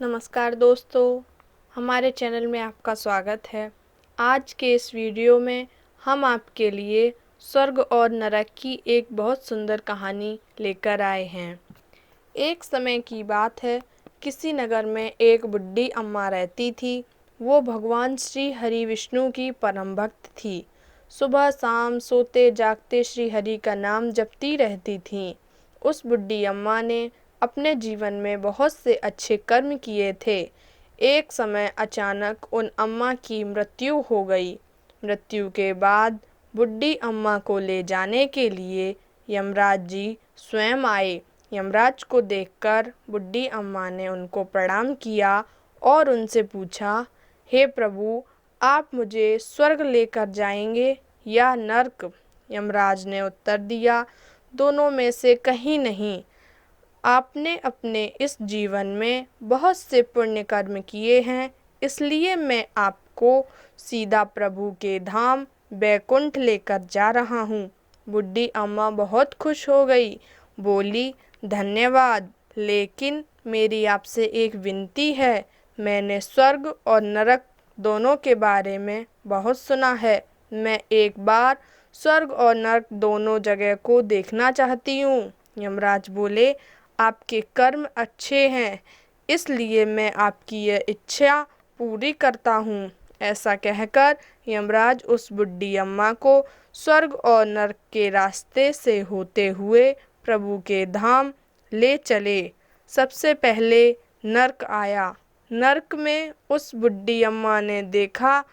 नमस्कार दोस्तों, हमारे चैनल में आपका स्वागत है। आज के इस वीडियो में हम आपके लिए स्वर्ग और नरक की एक बहुत सुंदर कहानी लेकर आए हैं। एक समय की बात है, किसी नगर में एक बुढ़ी अम्मा रहती थी। वो भगवान श्री हरि विष्णु की परम भक्त थी। सुबह शाम सोते जागते श्री हरि का नाम जपती रहती थीं। उस बुढ़ी अम्मा ने अपने जीवन में बहुत से अच्छे कर्म किए थे। एक समय अचानक उन अम्मा की मृत्यु हो गई। मृत्यु के बाद बुढ़ी अम्मा को ले जाने के लिए यमराज जी स्वयं आए। यमराज को देखकर बुढ़ी अम्मा ने उनको प्रणाम किया और उनसे पूछा, हे प्रभु, आप मुझे स्वर्ग लेकर जाएंगे या नर्क? यमराज ने उत्तर दिया, दोनों में से कहीं नहीं। आपने अपने इस जीवन में बहुत से पुण्य कर्म किए हैं, इसलिए मैं आपको सीधा प्रभु के धाम बैकुंठ लेकर जा रहा हूँ। बुढ़ी अम्मा बहुत खुश हो गई, बोली, धन्यवाद, लेकिन मेरी आपसे एक विनती है। मैंने स्वर्ग और नरक दोनों के बारे में बहुत सुना है। मैं एक बार स्वर्ग और नरक दोनों जगह को देखना चाहती हूँ। यमराज बोले, आपके कर्म अच्छे हैं, इसलिए मैं आपकी यह इच्छा पूरी करता हूँ। ऐसा कहकर यमराज उस बुढ़ी अम्मा को स्वर्ग और नरक के रास्ते से होते हुए प्रभु के धाम ले चले। सबसे पहले नरक आया। नरक में उस बुढ़ी अम्मा ने देखा,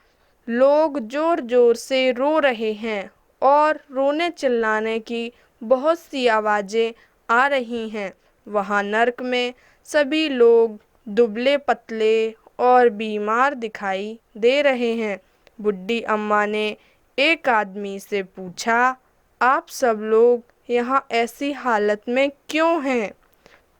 लोग जोर जोर से रो रहे हैं और रोने चिल्लाने की बहुत सी आवाज़ें आ रही हैं। वहाँ नरक में सभी लोग दुबले पतले और बीमार दिखाई दे रहे हैं। बुढ़ी अम्मा ने एक आदमी से पूछा, आप सब लोग यहाँ ऐसी हालत में क्यों हैं?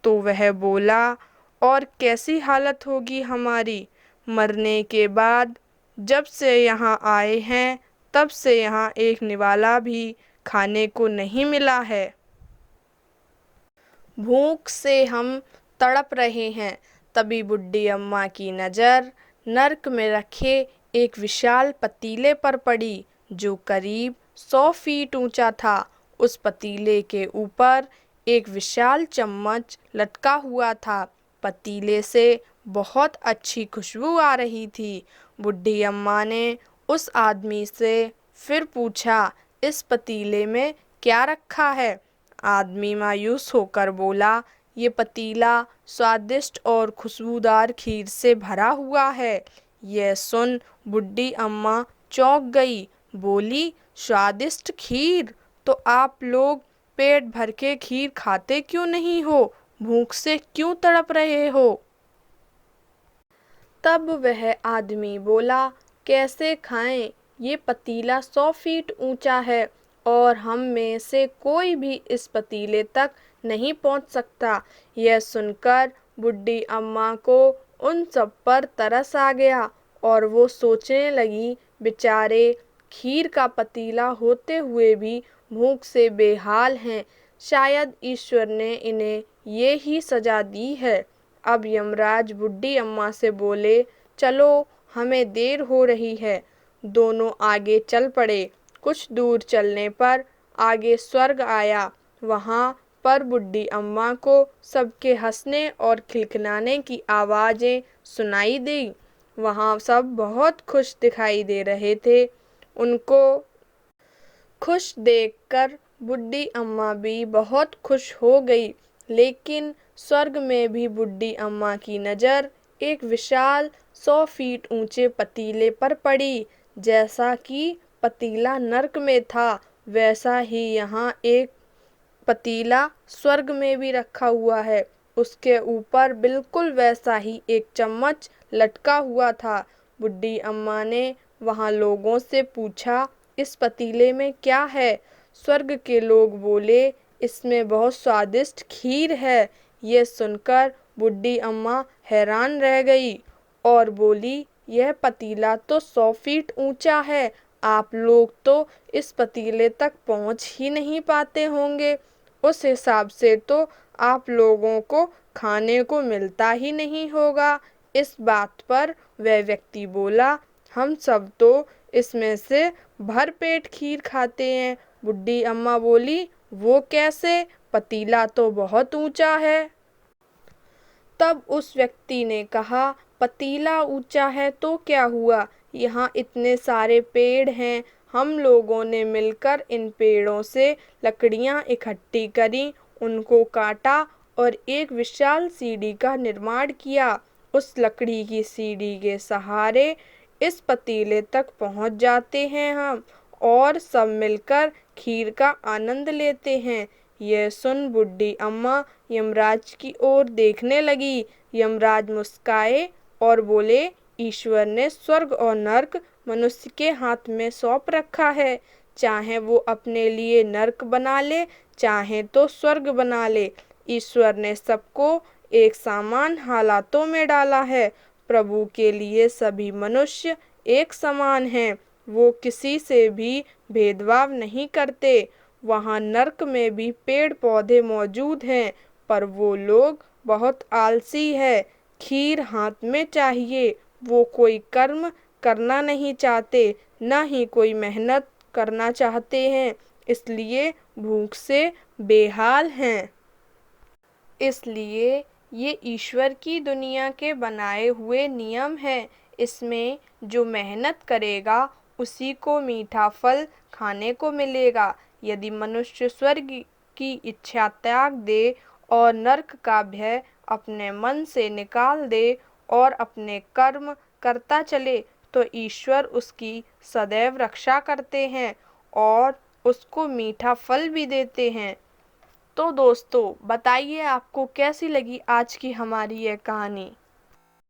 तो वह बोला, और कैसी हालत होगी हमारी? मरने के बाद जब से यहाँ आए हैं तब से यहाँ एक निवाला भी खाने को नहीं मिला है। भूख से हम तड़प रहे हैं। तभी बुढ़ी अम्मा की नज़र नरक में रखे एक विशाल पतीले पर पड़ी, जो करीब 100 फीट ऊंचा था। उस पतीले के ऊपर एक विशाल चम्मच लटका हुआ था। पतीले से बहुत अच्छी खुशबू आ रही थी। बुढ़ी अम्मा ने उस आदमी से फिर पूछा, इस पतीले में क्या रखा है? आदमी मायूस होकर बोला, ये पतीला स्वादिष्ट और खुशबूदार खीर से भरा हुआ है। यह सुन बुढ़ी अम्मा चौंक गई, बोली, स्वादिष्ट खीर? तो आप लोग पेट भर के खीर खाते क्यों नहीं हो? भूख से क्यों तड़प रहे हो? तब वह आदमी बोला, कैसे खाएं? ये पतीला 100 फीट ऊंचा है और हम में से कोई भी इस पतीले तक नहीं पहुंच सकता। यह सुनकर बुढ़ी अम्मा को उन सब पर तरस आ गया और वो सोचने लगी, बेचारे खीर का पतीला होते हुए भी भूख से बेहाल हैं। शायद ईश्वर ने इन्हें ये ही सजा दी है। अब यमराज बुढ़ी अम्मा से बोले, चलो, हमें देर हो रही है। दोनों आगे चल पड़े। कुछ दूर चलने पर आगे स्वर्ग आया। वहाँ पर बुढ़ी अम्मा को सबके हंसने और खिलखिलाने की आवाज़ें सुनाई दी। वहाँ सब बहुत खुश दिखाई दे रहे थे। उनको खुश देखकर बुढ़ी अम्मा भी बहुत खुश हो गई। लेकिन स्वर्ग में भी बुढ़ी अम्मा की नज़र एक विशाल 100 फीट ऊंचे पतीले पर पड़ी। जैसा कि पतीला नरक में था, वैसा ही यहाँ एक पतीला स्वर्ग में भी रखा हुआ है। उसके ऊपर बिल्कुल वैसा ही एक चम्मच लटका हुआ था। बुढ़ी अम्मा ने वहाँ लोगों से पूछा, इस पतीले में क्या है? स्वर्ग के लोग बोले, इसमें बहुत स्वादिष्ट खीर है। ये सुनकर बुढ़ी अम्मा हैरान रह गई और बोली, यह पतीला तो 100 फीट ऊंचा है। आप लोग तो इस पतीले तक पहुंच ही नहीं पाते होंगे। उस हिसाब से तो आप लोगों को खाने को मिलता ही नहीं होगा। इस बात पर वह व्यक्ति बोला, हम सब तो इसमें से भर पेट खीर खाते हैं। बुढ़ी अम्मा बोली, वो कैसे? पतीला तो बहुत ऊंचा है। तब उस व्यक्ति ने कहा, पतीला ऊंचा है तो क्या हुआ, यहाँ इतने सारे पेड़ हैं, हम लोगों ने मिलकर इन पेड़ों से लकड़ियाँ इकट्ठी करी, उनको काटा और एक विशाल सीढ़ी का निर्माण किया। उस लकड़ी की सीढ़ी के सहारे इस पतीले तक पहुँच जाते हैं हम, और सब मिलकर खीर का आनंद लेते हैं। यह सुन बुढ़ी अम्मा यमराज की ओर देखने लगी। यमराज मुस्काए और बोले, ईश्वर ने स्वर्ग और नर्क मनुष्य के हाथ में सौंप रखा है। चाहे वो अपने लिए नर्क बना ले, चाहे तो स्वर्ग बना ले। ईश्वर ने सबको एक समान हालातों में डाला है। प्रभु के लिए सभी मनुष्य एक समान हैं। वो किसी से भी भेदभाव नहीं करते। वहाँ नर्क में भी पेड़ पौधे मौजूद हैं, पर वो लोग बहुत आलसी है। खीर हाथ में चाहिए, वो कोई कर्म करना नहीं चाहते, न ही कोई मेहनत करना चाहते हैं, इसलिए भूख से बेहाल हैं। इसलिए ये ईश्वर की दुनिया के बनाए हुए नियम हैं। इसमें जो मेहनत करेगा उसी को मीठा फल खाने को मिलेगा। यदि मनुष्य स्वर्ग की इच्छा त्याग दे और नरक का भय अपने मन से निकाल दे और अपने कर्म करता चले, तो ईश्वर उसकी सदैव रक्षा करते हैं और उसको मीठा फल भी देते हैं। तो दोस्तों, बताइए आपको कैसी लगी आज की हमारी यह कहानी।